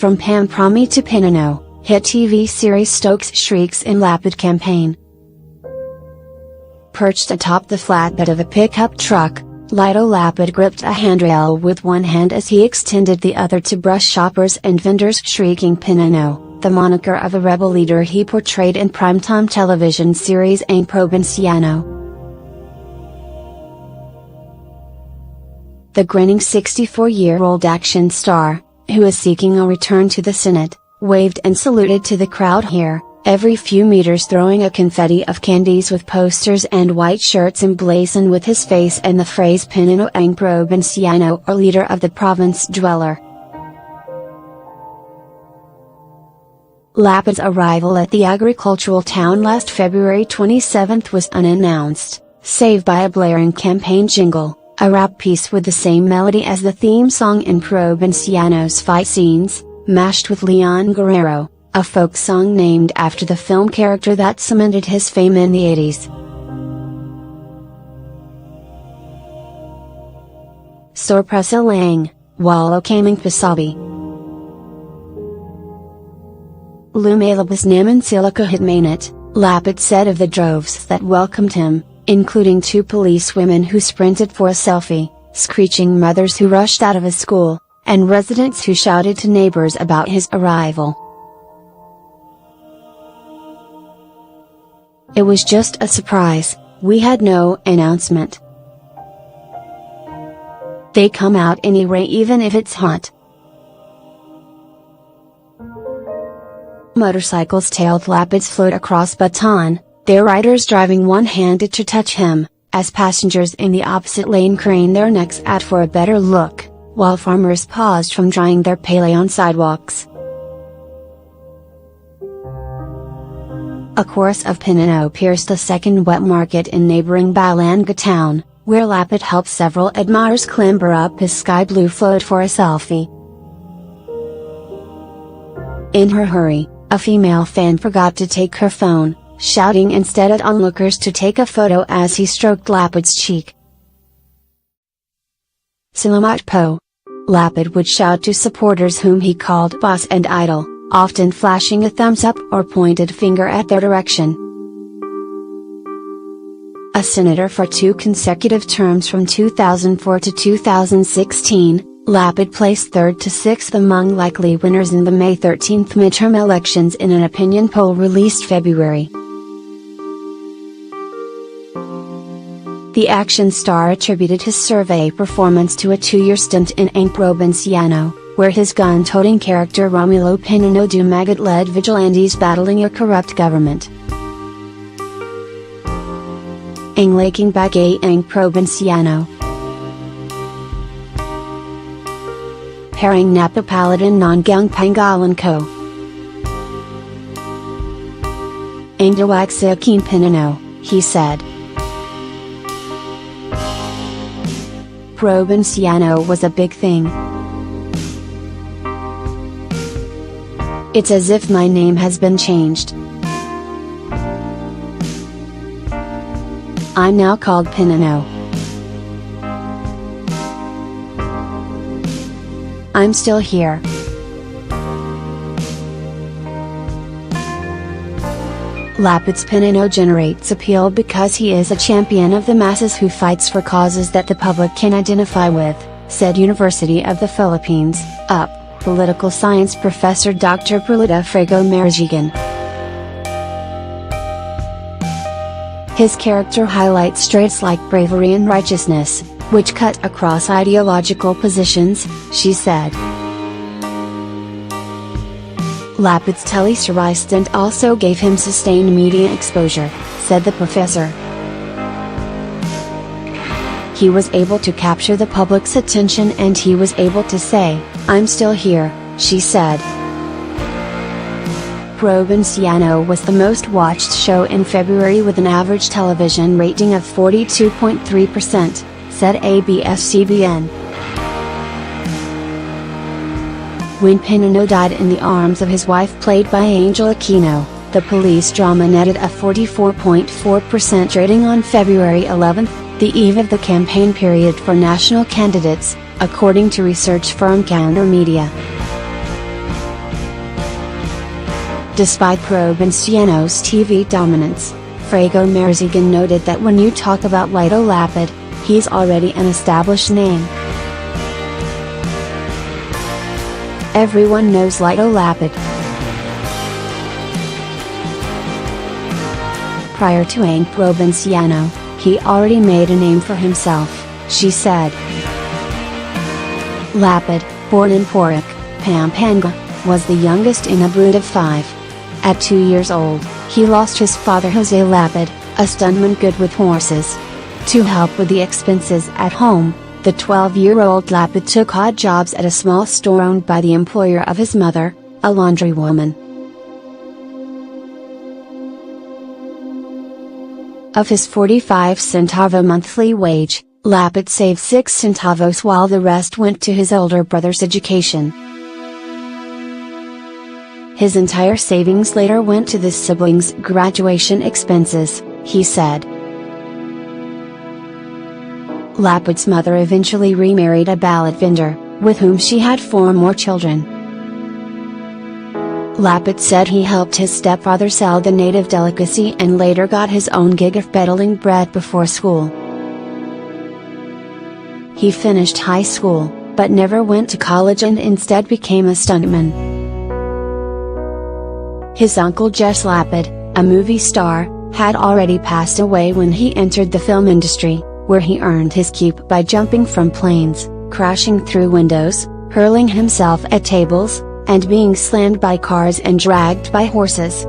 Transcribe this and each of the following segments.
From Pamparami to Pinuno, hit TV series Stokes Shrieks in Lapid campaign. Perched atop the flatbed of a pickup truck, Lito Lapid gripped a handrail with one hand as he extended the other to brush shoppers and vendors, shrieking Pinuno, the moniker of a rebel leader he portrayed in primetime television series Probinsyano. The grinning 64-year-old action star, who is seeking a return to the Senate, waved and saluted to the crowd here, every few meters throwing a confetti of candies with posters and white shirts emblazoned with his face and the phrase Pinuno ang Probinsyano, or leader of the province dweller. Lapid's arrival at the agricultural town last February 27 was unannounced, save by a blaring campaign jingle, a rap piece with the same melody as the theme song in Probinsyano's fight scenes, mashed with Leon Guerrero, a folk song named after the film character that cemented his fame in the 80s. Sorpresa lang, walo kaming pasabi. Lumalabas naman sila kahit mainit, Lapid said of the droves that welcomed him, including two police women who sprinted for a selfie, screeching mothers who rushed out of a school, and residents who shouted to neighbors about his arrival. It was just a surprise, we had no announcement. They come out anyway even if it's hot. Motorcycles tailed Lapid's float across Bataan, their riders driving one-handed to touch him, as passengers in the opposite lane craned their necks out for a better look, while farmers paused from drying their pele on sidewalks. A chorus of Pinuno pierced a second wet market in neighboring Balanga town, where Lapid helped several admirers clamber up his sky blue float for a selfie. In her hurry, a female fan forgot to take her phone, shouting instead at onlookers to take a photo as he stroked Lapid's cheek. Salamat po! Lapid would shout to supporters whom he called boss and idol, often flashing a thumbs up or pointed finger at their direction. A senator for 2 consecutive terms from 2004 to 2016, Lapid placed 3rd to 6th among likely winners in the May 13 midterm elections in an opinion poll released February. The action star attributed his survey performance to a 2-year stint in Probinsyano, where his gun-toting character Romulo Pinuno Dumagat led vigilantes battling a corrupt government. Ang laking bagay ang Probinsyano. Parang napapalitan ng pangalan ko. Ang dawag sa akin Pinuno, he said. Probinsyano was a big thing. It's as if my name has been changed. I'm now called Pinuno. I'm still here. Lapid's Pinuno generates appeal because he is a champion of the masses who fights for causes that the public can identify with, said University of the Philippines, UP, political science professor Dr. Perlita Frago Marijigan. His character highlights traits like bravery and righteousness, which cut across ideological positions, she said. Lapid's teleseries stint also gave him sustained media exposure, said the professor. He was able to capture the public's attention and he was able to say, I'm still here, she said. Probinsyano was the most watched show in February with an average television rating of 42.3%, said ABS-CBN. When Pinuno died in the arms of his wife played by Angel Aquino, the police drama netted a 44.4% rating on February 11, the eve of the campaign period for national candidates, according to research firm Counter Media. Despite Probinsyano's TV dominance, Frago Marzigan noted that when you talk about Lito Lapid, he's already an established name. Everyone knows Lito Lapid. Prior to Ang Probinsyano, he already made a name for himself, she said. Lapid, born in Porched, Pampanga, was the youngest in a brood of 5. At 2 years old, he lost his father Jose Lapid, a stuntman good with horses. To help with the expenses at home, the 12-year-old Lapid took odd jobs at a small store owned by the employer of his mother, a laundrywoman. Of his 45-centavo monthly wage, Lapid saved 6 centavos while the rest went to his older brother's education. His entire savings later went to the siblings' graduation expenses, he said. Lapid's mother eventually remarried a ballot vendor, with whom she had 4 more children. Lapid said he helped his stepfather sell the native delicacy and later got his own gig of peddling bread before school. He finished high school, but never went to college and instead became a stuntman. His uncle Jess Lapid, a movie star, had already passed away when he entered the film industry, where he earned his keep by jumping from planes, crashing through windows, hurling himself at tables, and being slammed by cars and dragged by horses.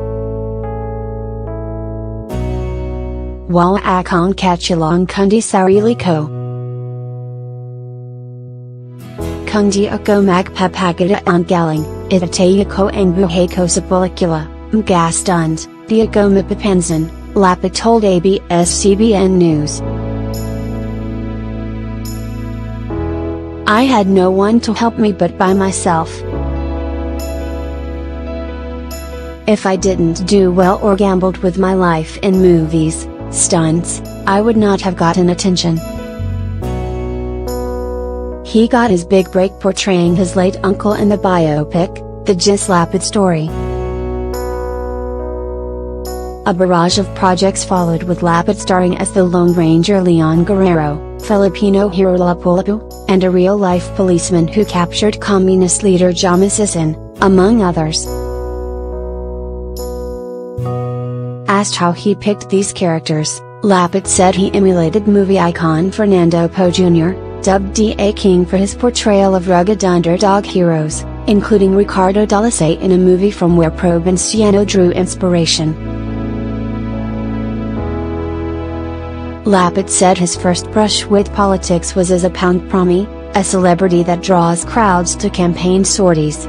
Wala akong kachilong kundi sarili ko. Kundi ako magpapagada ang galing, itatay ko ang buhay ko sa pelikula, magastund, di ako mapapansin, Lapid told ABS-CBN News. I had no one to help me but by myself. If I didn't do well or gambled with my life in movies, stunts, I would not have gotten attention. He got his big break portraying his late uncle in the biopic, The Jess Lapid Story. A barrage of projects followed with Lapid starring as the Lone Ranger Leon Guerrero, Filipino hero Lapu-Lapu, and a real-life policeman who captured communist leader Jamaisisin, among others. Asked how he picked these characters, Lapid said he emulated movie icon Fernando Poe Jr., dubbed D.A. King for his portrayal of rugged underdog heroes, including Ricardo Dalasay in a movie from where Probinsyano drew inspiration. Lapid said his first brush with politics was as a Pamparami, a celebrity that draws crowds to campaign sorties.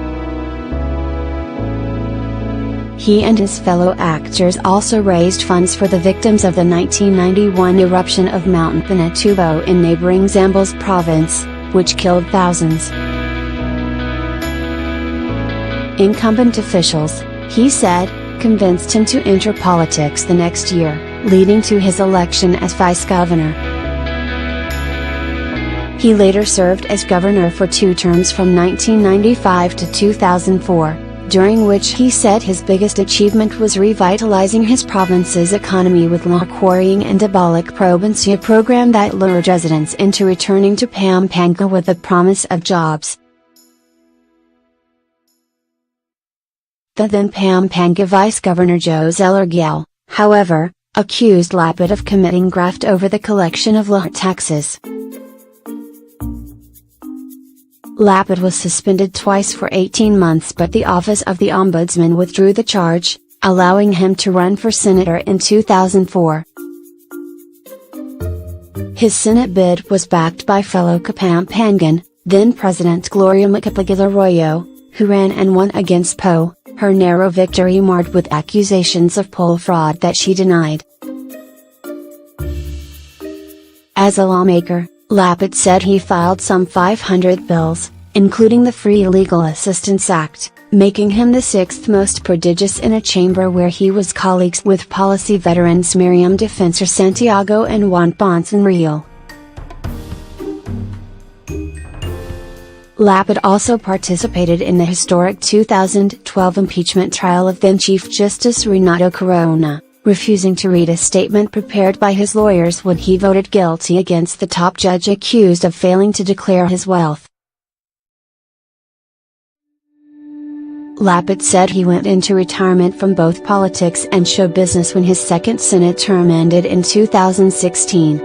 He and his fellow actors also raised funds for the victims of the 1991 eruption of Mount Pinatubo in neighboring Zambales province, which killed thousands. Incumbent officials, he said, convinced him to enter politics the next year, leading to his election as vice governor. He later served as governor for 2 terms from 1995 to 2004. During which he said his biggest achievement was revitalizing his province's economy with law quarrying and a Balik Probinsya program that lured residents into returning to Pampanga with the promise of jobs. The then Pampanga Vice Governor Jose Largiel, however, accused Lapid of committing graft over the collection of law taxes. Lapid was suspended twice for 18 months, but the Office of the Ombudsman withdrew the charge, allowing him to run for senator in 2004. His Senate bid was backed by fellow Kapampangan, then President Gloria Macapagal Arroyo, who ran and won against Poe, her narrow victory marred with accusations of poll fraud that she denied. As a lawmaker, Lapid said he filed some 500 bills, including the Free Legal Assistance Act, making him the 6th most prodigious in a chamber where he was colleagues with policy veterans Miriam Defensor Santiago and Juan Ponce Enrile. Lapid also participated in the historic 2012 impeachment trial of then Chief Justice Renato Corona, refusing to read a statement prepared by his lawyers when he voted guilty against the top judge accused of failing to declare his wealth. Lapid said he went into retirement from both politics and show business when his second Senate term ended in 2016.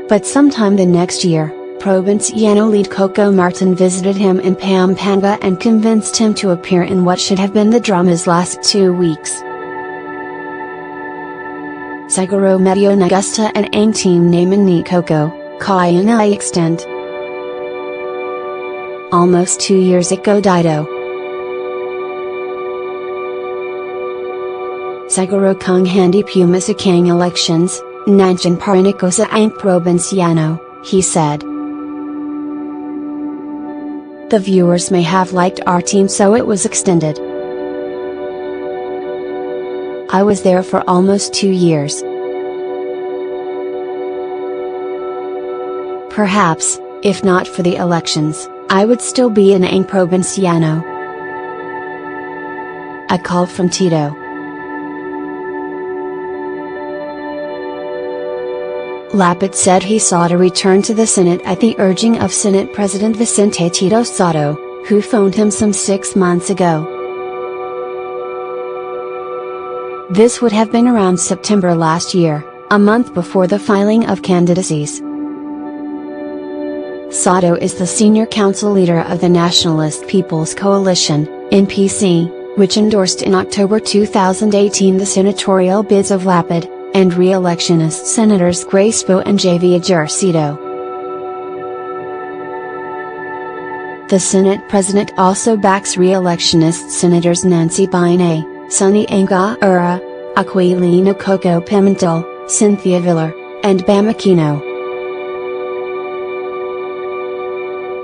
But sometime the next year, Probinsyano lead Coco Martin visited him in Pampanga and convinced him to appear in what should have been the drama's last 2 weeks. Siguro medyo nagusta and ang team naman ni Coco, kaya na extent. Almost 2 years ago dito. Siguro kung hindi pumasok ang elections, nandiyan pa rin ako sa ang Probinsyano, he said. The viewers may have liked our team so it was extended. I was there for almost 2 years. Perhaps, if not for the elections, I would still be in ang Probinsyano. A call from Tito. Lapid said he sought a return to the Senate at the urging of Senate President Vicente Tito Soto, who phoned him some 6 months ago. This would have been around September last year, a month before the filing of candidacies. Soto is the senior council leader of the Nationalist People's Coalition, NPC, which endorsed in October 2018 the senatorial bids of Lapid, and re-electionist Senators Grace Poe and J.V. Ejercito. The Senate President also backs re-electionist Senators Nancy Binay, Sonny Angara, Aquilino Coco Pimentel, Cynthia Villar, and Bam Aquino.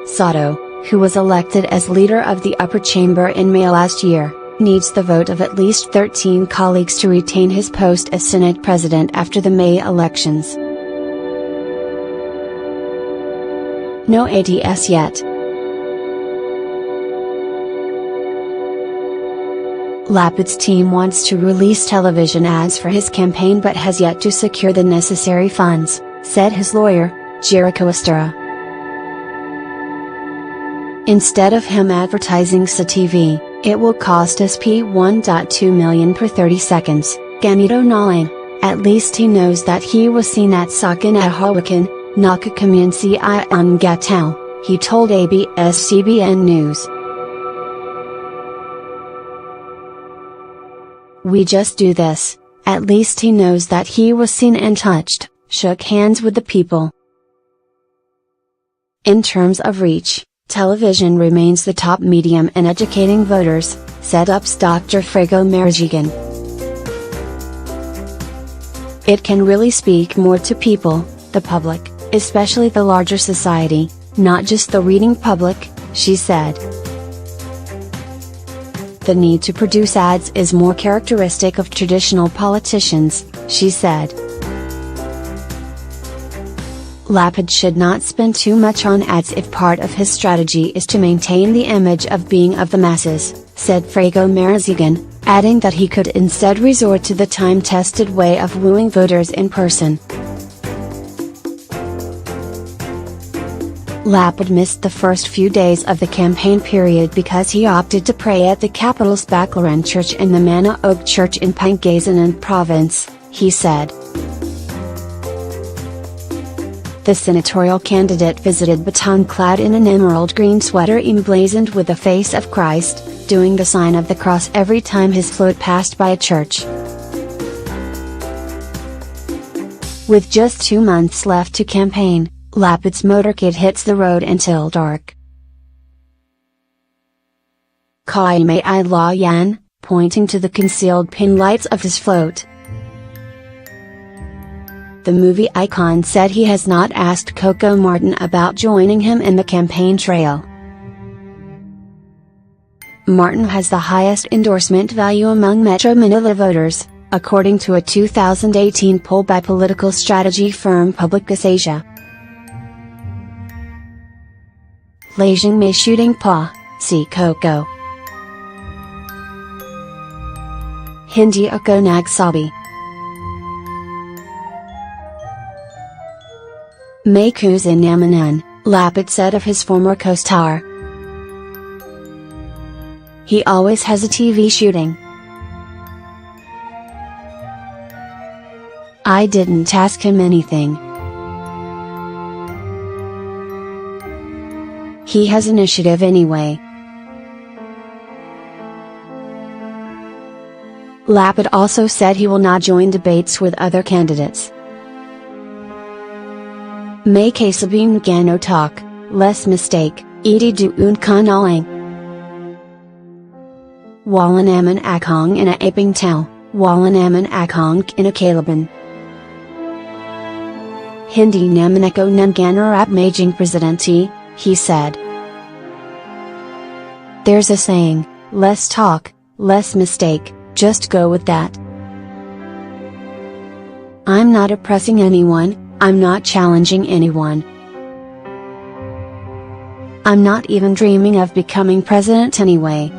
Soto, who was elected as leader of the upper chamber in May last year, needs the vote of at least 13 colleagues to retain his post as Senate President after the May elections. No ads yet. Lapid's team wants to release television ads for his campaign but has yet to secure the necessary funds, said his lawyer, Jericho Estrella. Instead of him advertising sa TV, it will cost us P1.2 million per 30 seconds, ganito na lang. At least he knows that he was seen at Sakin at Hawakan, Nakakamunsi ang Gatal, he told ABS-CBN News. We just do this, at least he knows that he was seen and touched, shook hands with the people. In terms of reach, television remains the top medium in educating voters, said UP's Dr. Frago Marijigan. It can really speak more to people, the public, especially the larger society, not just the reading public, she said. The need to produce ads is more characteristic of traditional politicians, she said. Lapid should not spend too much on ads if part of his strategy is to maintain the image of being of the masses, said Frago Marijigan, adding that he could instead resort to the time-tested way of wooing voters in person. Lapid missed the first few days of the campaign period because he opted to pray at the capital's Baclaran Church and the Manaog Church in Pangasinan Province, he said. The senatorial candidate visited Batang clad in an emerald green sweater emblazoned with the face of Christ, doing the sign of the cross every time his float passed by a church. With just 2 months left to campaign, Lapid's motorcade hits the road until dark. Kaya may I law yan, pointing to the concealed pin lights of his float. The movie icon said he has not asked Coco Martin about joining him in the campaign trail. Martin has the highest endorsement value among Metro Manila voters, according to a 2018 poll by political strategy firm Publicis Asia. Lajing may shooting pa, si Coco. Hindi ako nagsabi. May kusin naman, Lapid said of his former co-star. He always has a TV shooting. I didn't ask him anything. He has initiative anyway. Lapid also said he will not join debates with other candidates. May kasabing gano talk, less mistake, edi duun kanaling. Walanaman akong ina aping tao, walanaman akong ina kalaban. Hindi naman ako nangangarap maging presidente, he said. There's a saying, less talk, less mistake, just go with that. I'm not oppressing anyone, I'm not challenging anyone. I'm not even dreaming of becoming president anyway.